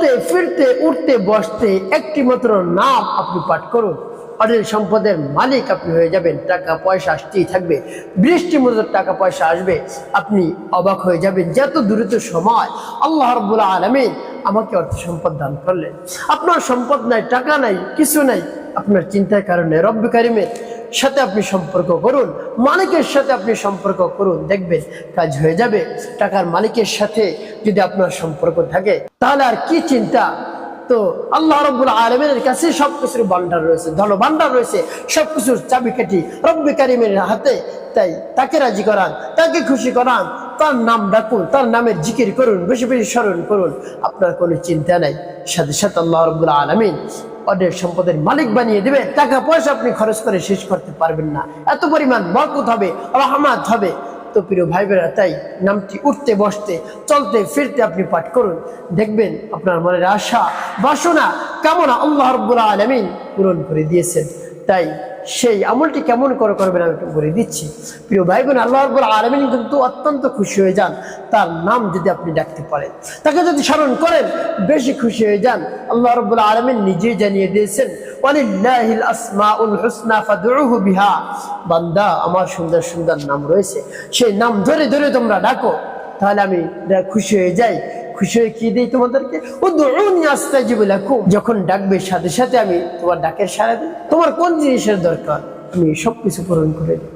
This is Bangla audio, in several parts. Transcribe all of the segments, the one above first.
চলতে ফিরতে উঠতে বসতে একটি মাত্র নাম আপনি পাঠ করুন, অঢেল সম্পদের মালিক আপনি হয়ে যাবেন। টাকা পয়সা আসতেই থাকবে, বৃষ্টির মতো টাকা পয়সা আসবে। আপনি অবাক হয়ে যাবেন যে এত দ্রুত সময় আল্লাহ রাব্বুল আলামিন আমাকে অর্থ সম্পদ দান করলেন। আপনার সম্পদ নাই, টাকা নাই, কিছু নাই, আপনার চিন্তার কারণে রব্বি কারিমের সাথে আপনি সম্পর্ক করুন, মালিকের সাথে আপনি সম্পর্ক করুন, দেখবেন কাজ হয়ে যাবে। টাকার মালিকের সাথে যদি আপনার সম্পর্ক থাকে তাহলে আর কি চিন্তা। তো আল্লাহ রাব্বুল আলামিনের কাছে সবকিছুর ভান্ডার রয়েছে, ধন ভান্ডার রয়েছে, সবকিছুর চাবিকাঠি রব্বি কারিমের হাতে। তাই তাকে রাজি করান, তাকে খুশি করান, তার নাম ডাকুন, তার নামের জিকির করুন, বেশি বেশি স্মরণ করুন। আপনার কোনো চিন্তা নাই, সাথে সাথে আল্লাহ রাব্বুল আলামিন অঢেল সম্পদের মালিক বানিয়ে দেবে। টাকা পয়সা আপনি খরচ করে শেষ করতে পারবেন না, এত পরিমাণ বরকত হবে, রহমত হবে। তো প্রিয় ভাই বোনেরা, তাই নামটি উঠতে বসতে চলতে ফিরতে আপনি পাঠ করুন, দেখবেন আপনার মনের আশা বাসনা কামনা আল্লাহ রাব্বুল আলামিন পূরণ করে দিয়েছেন। তাই সেই আমলটি কেমন করে করবেন আমি একটু বলে দিচ্ছি। প্রিয় ভাই বোন, আল্লাহ রাব্বুল আলামিন কিন্তু অত্যন্ত খুশি হয়ে যান তার নাম যদি আপনি ডাকতে পারেন, তাকে যদি স্মরণ করেন বেশি খুশি হয়ে যান। আল্লাহ রাব্বুল আলামিন নিজেই জানিয়ে দিয়েছেন, ওয়ালিল্লাহিল আসমাউল হুসনা ফাদউহু বিহা। বান্দা, আমার সুন্দর সুন্দর নাম রয়েছে, সেই নাম ধরে ধরে তোমরা ডাকো, তাহলে আমি খুশি হয়ে যাই। খুশি হয়ে কি দিই তোমাদেরকে? উদউনি আস্তাজিব লাকুম। যখন ডাকবে সাথে সাথে আমি তোমার ডাকের সাড়া দিই। তোমার কোন জিনিসের দরকার আমি সবকিছু পূরণ করে দিই।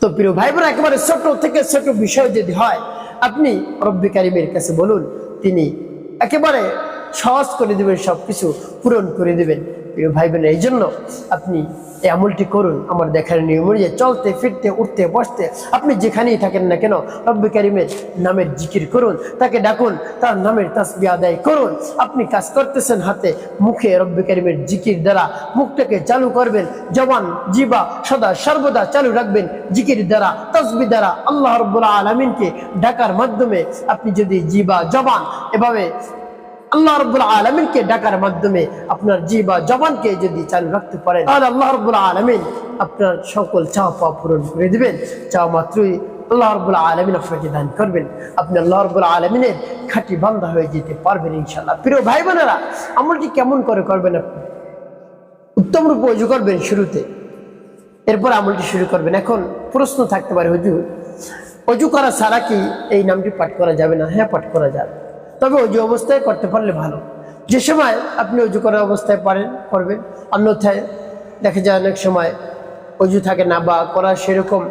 তো প্রিয় ভাই বোন, একেবারে ছোট থেকে ছোট বিষয় যদি হয় আপনি রব্বি কারিমের কাছে বলুন, তিনি একেবারে সহজ করে দিবেন, সবকিছু পূরণ করে দিবেন। প্রিয় ভাই বোন, এই জন্য আপনি এই আমলটি করুন। আমার দেখার নিয়ম অনুযায়ী চলতে ফিরতে উঠতে বসতে আপনি যেখানেই থাকেন না কেন রব্বি কারিমের নামের জিকির করুন, তাকে ডাকুন, তার নামের তাসবিহ আদায় করুন। আপনি কাজ করতেছেন হাতে মুখে, রব্বি কারিমের জিকির দ্বারা মুখটাকে চালু করবেন, জবান জিবা সদা সর্বদা চালু রাখবেন জিকির দ্বারা, তাসবিহ দ্বারা। আল্লাহ রাব্বুল আলামিনকে ডাকার মাধ্যমে আপনি যদি জিবা জবান এভাবে আল্লাহ রাব্বুল আলামিনকে ডাকার মাধ্যমে আপনার জিবা জবানকে যদি চালু রাখতে পারেন, তাহলে আল্লাহ রাব্বুল আলামিন আপনার সকল চাওয়া পাওয়া পূরণ করে দিবেন। চাওয়া মাত্রই আল্লাহ রাব্বুল আলামিন আপনাকে দান করবেন। আপনি আল্লাহ রাব্বুল আলামিনের খাঁটি বান্দা হয়ে যেতে পারবেন ইনশাআল্লাহ। প্রিয় ভাই বোনেরা, আমলটি কেমন করে করবেন? আপনি উত্তম রূপে ওযু করবেন শুরুতে, এরপর আমলটি শুরু করবেন। এখন প্রশ্ন থাকতে পারে, হুজুর ওযু করা ছাড়া কি এই নামটি পাঠ করা যাবে না? হ্যাঁ, পাঠ করা যাবে, তবে ওযু অবস্থায় করতে পারলে ভালো। যে সময় আপনি ওযু করার অবস্থায় পারেন করবেন, অন্যথায় দেখা যায় অনেক সময় ওযু থাকে না বা করার সেরকম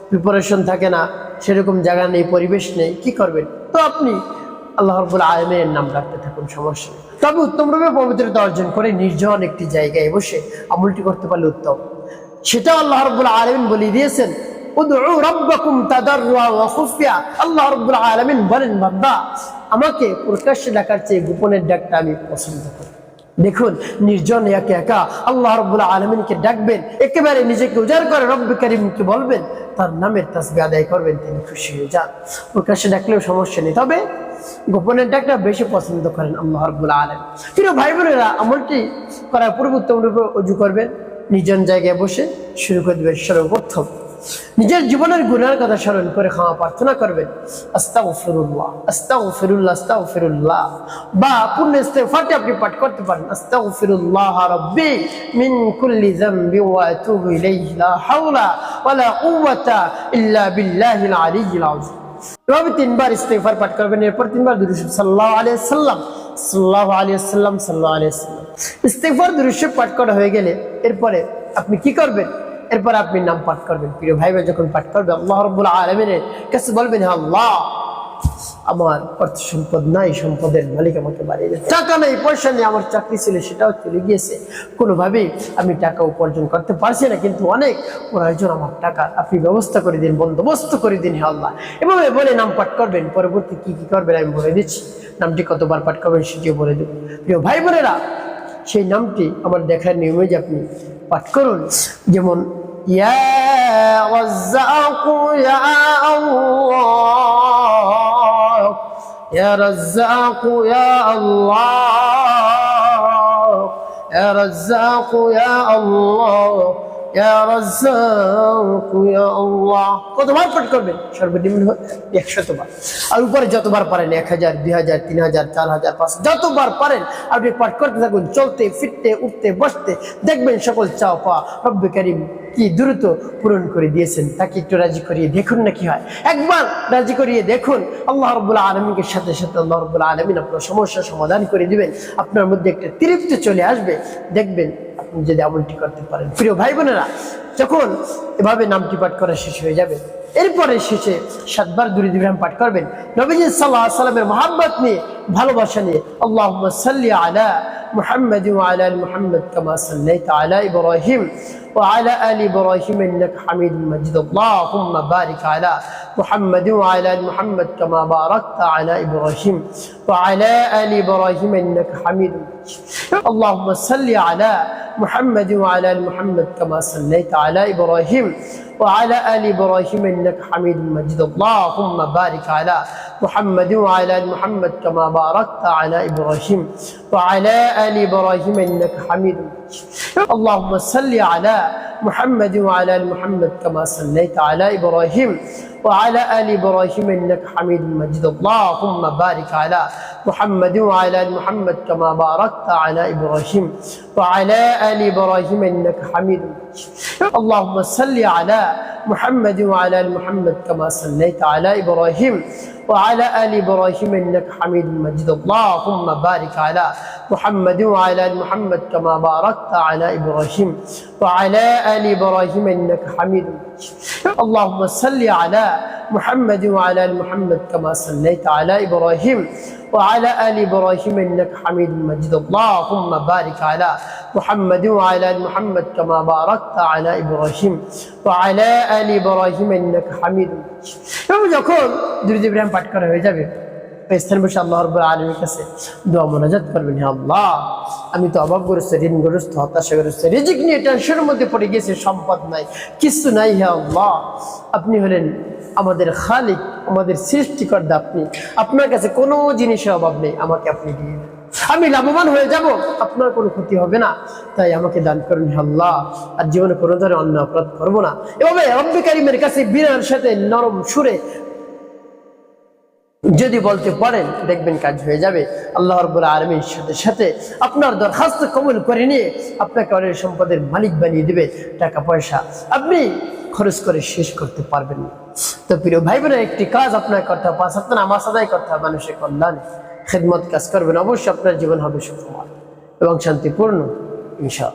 প্রিপারেশন থাকে না, সেরকম জায়গা নেই, পরিবেশ নেই, কি করবেন? তো আপনি আল্লাহ রাব্বুল আলামিনের নাম রাখতে থাকুন, সমস্যা নেই। তবে উত্তমরূপে পবিত্রতা অর্জন করে নির্জন একটি জায়গায় বসে আমলটি করতে পারলে উত্তম। সেটা আল্লাহ রাব্বুল আলামিন বলে দিয়েছেন, উদউ রাব্বাকুম তাদাররুআ ওয়া খুফিয়া। আল্লাহ রাব্বুল আলামিন বলেন, বান্দা আমাকে প্রকাশ্যে ডাকার চেয়ে গোপনের ডাকটা আমি পছন্দ করি। দেখুন, নির্জন একা একা আল্লাহ রাব্বুল আলামিনকে ডাকবেন, একেবারে নিজেকে উজাড় করে রব্বি কারীমকে বলবেন, তার নামের তাসবিহ আদায় করবেন, তিনি খুশি হয়ে যান। প্রকাশ্যে ডাকলেও সমস্যা নেই, তবে গোপনের ডাকটা বেশি পছন্দ করেন আল্লাহ রাব্বুল আলামিন। প্রিয় ভাই বোনেরা, আমলটি করার পূর্বে উত্তম রূপে ওযু করবেন, নির্জন জায়গায় বসে শুরু করে দেবেন। সর্বপ্রথম নিজের জীবনের গুনাহের কথা স্মরণ করে ক্ষমা প্রার্থনা করবেন, আস্তাগফিরুল্লাহ আস্তাগফিরুল্লাহ আস্তাগফিরুল্লাহ। বা পূর্ণ ইস্তেগফারটি আপনি পাঠ করতে পারেন, আস্তাগফিরুল্লাহ রাব্বি মিন কুল্লি যামবি ওয়া আতুবু ইলাইহি লা হাওলা ওয়া লা কুওয়াতা ইল্লা বিল্লাহিল আলিয়্যিল আযীম। এভাবে 3 বার ইস্তেগফার পাঠ করবেন, এরপর 3 বার দুরূদ সাল্লাল্লাহু আলাইহি ওয়াসাল্লাম সাল্লাল্লাহু আলাইহি ওয়াসাল্লাম সাল্লাল্লাহু আলাইহি ওয়াসাল্লাম। ইস্তেগফার দুরূদ পাঠ করা হয়ে গেলে এরপরে আপনি কি করবেন? এরপর আপনি নাম পাঠ করবেন। প্রিয় ভাই বোন, যখন পাঠ করবে আল্লাহ রাব্বুল আলামিনের কাছে বলবেন, হে আল্লাহ, আমার অর্থ সম্পদ নাই, সম্পদের মালিক আমাকে বাড়িয়ে দেন। টাকা নেই, পয়সা নেই, আমার চাকরি ছিল সেটাও চলে গিয়েছে, কোনোভাবেই আমি টাকা উপার্জন করতে পারছি না, কিন্তু অনেক প্রয়োজন আমার টাকা, আপনি ব্যবস্থা করে দিন, বন্দোবস্ত করে দিন হে আল্লাহ। এভাবে বলে নাম পাঠ করবেন। পরবর্তী কি কি করবেন আমি বলে দিচ্ছি, নামটি কতবার পাঠ করবেন সেটিও বলে দেব। প্রিয় ভাই বোনেরা, সেই নামটি আমার দেখার নিয়মে যে আপনি পাঠ করুন, যেমন ইয়া রাজ্জাকু ইয়া আল্লাহ, ইয়া রাজ্জাকু ইয়া আল্লাহ, ইয়া রাজ্জাকু ইয়া আল্লাহ, ইয়া রাজ্জাক ইয়া আল্লাহ। কতবার পাঠ করবেন? সর্বনিম্ন 100 বার। আর উপরে যতবার পারেন 1000, 2000, 3000, 4000, 5000 যতবার পারেন আপনি পাঠ করতে থাকুন। চলতে ফিরতে উঠতে বসতে দেখবেন সকল চাওয়া পাওয়া রব্বে কারীম কি দ্রুত পূরণ করে দিয়েছেন। তাকে একটু রাজি করিয়ে দেখুন না কি হয়। একবার রাজি করিয়ে দেখুন, আল্লাহ রাব্বুল আলামিনের সাথে সাথে আল্লাহ রাব্বুল আলামিন আপনার সমস্যার সমাধান করে দিবেন। আপনার মধ্যে একটা তৃপ্তি চলে আসবে। দেখবেন আপনি যদি আমলটি করতে পারেন। প্রিয় ভাই বোনেরা, যখন এভাবে নামটি পাঠ করা শেষ হয়ে যাবে, এরপরে শেষে 7 বার দুরূদ ইব্রাহিম পাঠ করবেন। নবীজি সাল্লাল্লাহু আলাইহি ওয়াসাল্লামের মহব্বত নিয়ে, ভালোবাসা নিয়ে, আল্লাহুম্মা সাল্লি আলা মুহাম্মাদ ওয়া আলা আলি মুহাম্মাদ কামা সাল্লাইতা আলা ইব্রাহিম وعلى آل إبراهيم إنك حميد مجيد اللهم بارك على محمد وعلى آل محمد كما باركت على إبراهيم وعلى آل إبراهيم إنك حميد مجيد اللهم صل على محمد وعلى آل محمد كما صليت على إبراهيم وعلى آل إبراهيم إنك حميد مجيد اللهم بارك على محمد وعلى آل محمد كما باركت على إبراهيم وعلى آل إبراهيم إنك حميد مجيد اللهم صل على محمد وعلى آل محمد كما صليت على إبراهيم وعلى آل إبراهيم إنك حميد مجيد اللهم بارك على محمد وعلى آل محمد كما باركت على إبراهيم وعلى آل إبراهيم إنك حميد مجيد اللهم صل على محمد وعلى آل محمد كما صليت على إبراهيم وعلى آل إبراهيم إنك حميد مجيد اللهم بارك على محمد وعلى آل محمد كما باركت على إبراهيم وعلى آل إبراهيم إنك حميد مجيد اللهم صل على محمد وعلى آل محمد كما صليت على إبراهيم وعلى آل إبراهيم إنك حميد مجيد اللهم بارك على محمد وعلى آل محمد كما باركت على إبراهيم وعلى آل إبراهيم إنك حميد مجيد যখন দুরূদ ইব্রাহিম পাঠ করা হয়ে যাবে, স্থান বসে আল্লাহ রাব্বুল আলামিনের কাছে দোয়া মোনাজাত করবেন। হে আল্লাহ, আমি তো অভাবগ্রস্ত, ঋণগ্রস্ত, হতাশাগ্রস্ত, রিজিক নিয়ে টেনশনের মধ্যে পড়ে গেছি, সম্পদ নাই, কিছু নাই। হে আল্লাহ, আপনি হলেন আমাদের খালিক, আমাদের সৃষ্টিকর্তা। আপনি, আপনার কাছে কোনো জিনিসের অভাব নেই, আমাকে আপনি দিয়ে দেন, আমি লাভবান হয়ে যাব, আপনার কোনো ক্ষতি হবে না, তাই আমাকে দান করুন হে আল্লাহ। আর জীবনে কোনো ধরনের অন্য অপরাধ করবো না। এভাবে রব্বে কারীমের কাছে বিনয়ের সাথে নরম সুরে যদি বলতে পারেন, দেখবেন কাজ হয়ে যাবে। আল্লাহ রাব্বুল আলামিনের সাথে সাথে আপনার দরখাস্ত কবুল করে নিয়ে আপনাকে অনেক সম্পদের মালিক বানিয়ে দিবে। টাকা পয়সা আপনি খরচ করে শেষ করতে পারবেন না। তো প্রিয় ভাই বোনের, একটি কাজ আপনার করতে হবে, 5 ওয়াক্ত নামাজ আদায় করতে হবে, মানুষের কল্যাণে খেদমত কাজ করবেন, অবশ্যই আপনার জীবন হবে সুখময় এবং শান্তিপূর্ণ ইনশাআল্লাহ।